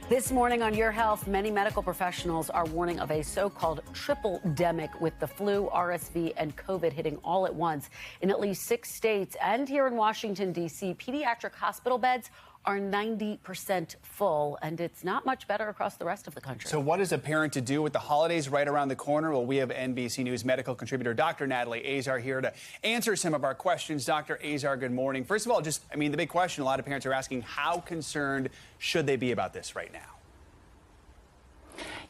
This morning on Your Health, many medical professionals are warning of a so-called tripledemic with the flu, RSV, and COVID hitting all at once in at least 6 states. And here in Washington, D.C., pediatric hospital beds are 90% full, and it's not much better across the rest of the country. So what is a parent to do with the holidays right around the corner? Well, we have NBC News medical contributor Dr. Natalie Azar here to answer some of our questions. Dr. Azar, good morning. First of all, the big question a lot of parents are asking, how concerned should they be about this right now?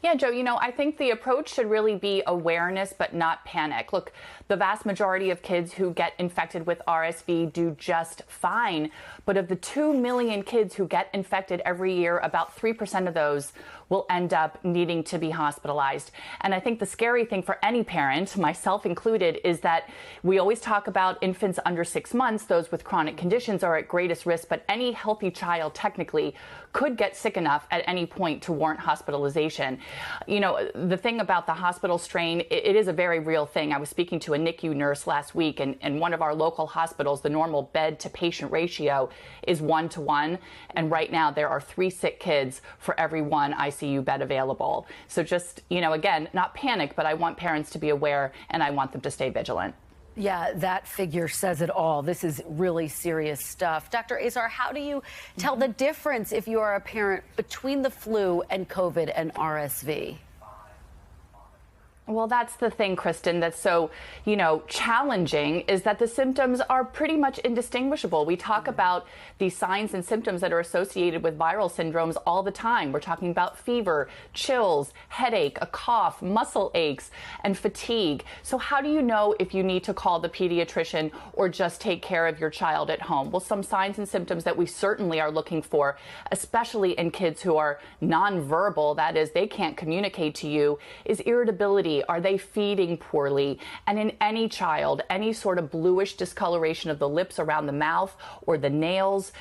Yeah, Joe, I think the approach should really be awareness, but not panic. Look, the vast majority of kids who get infected with RSV do just fine. But of the 2 million kids who get infected every year, about 3% of those will end up needing to be hospitalized. And I think the scary thing for any parent, myself included, is that we always talk about infants under 6 months. Those with chronic conditions are at greatest risk, but any healthy child technically could get sick enough at any point to warrant hospitalization. The thing about the hospital strain, it is a very real thing. I was speaking to a NICU nurse last week, and one of our local hospitals, the normal bed to patient ratio is 1-to-1. And right now there are 3 sick kids for every 1 ICU bed available. So just, again, not panic, but I want parents to be aware and I want them to stay vigilant. Yeah, that figure says it all. This is really serious stuff. Dr. Azar, how do you tell the difference if you are a parent between the flu and COVID and RSV? Well, that's the thing, Kristen, that's so, challenging is that the symptoms are pretty much indistinguishable. We talk about these signs and symptoms that are associated with viral syndromes all the time. We're talking about fever, chills, headache, a cough, muscle aches, and fatigue. So how do you know if you need to call the pediatrician or just take care of your child at home? Well, some signs and symptoms that we certainly are looking for, especially in kids who are nonverbal, that is, they can't communicate to you, is irritability. Are they feeding poorly? And in any child, any sort of bluish discoloration of the lips around the mouth or the nails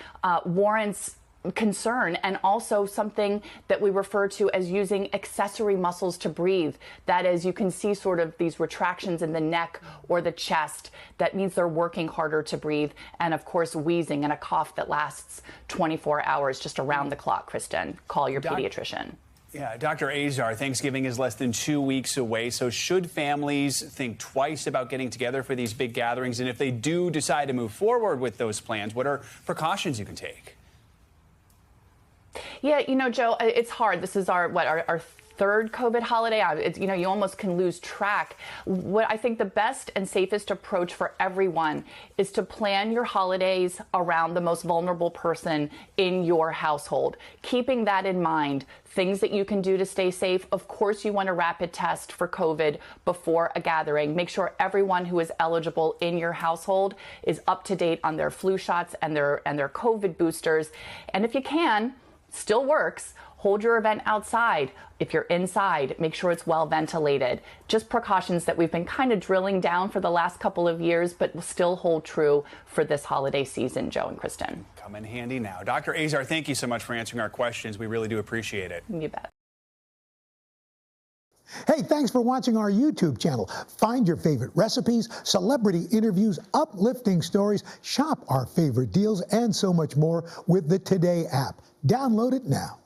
warrants concern, and also something that we refer to as using accessory muscles to breathe. That is, you can see sort of these retractions in the neck or the chest. That means they're working harder to breathe. And of course, wheezing and a cough that lasts 24 hours just around the clock. Kristen, call your pediatrician. Yeah, Dr. Azar, Thanksgiving is less than 2 weeks away, so should families think twice about getting together for these big gatherings? And if they do decide to move forward with those plans, what are precautions you can take? Yeah, Joe, it's hard. This is our third COVID holiday. You almost can lose track. What I think the best and safest approach for everyone is to plan your holidays around the most vulnerable person in your household. Keeping that in mind, things that you can do to stay safe. Of course, you want a rapid test for COVID before a gathering. Make sure everyone who is eligible in your household is up to date on their flu shots and their COVID boosters. And if you can, still works, hold your event outside. If you're inside, make sure it's well ventilated. Just precautions that we've been kind of drilling down for the last couple of years, but will still hold true for this holiday season, Joe and Kristen. Come in handy now. Dr. Azar, thank you so much for answering our questions. We really do appreciate it. You bet. Hey, thanks for watching our YouTube channel. Find your favorite recipes, celebrity interviews, uplifting stories, shop our favorite deals, and so much more with the Today app. Download it now.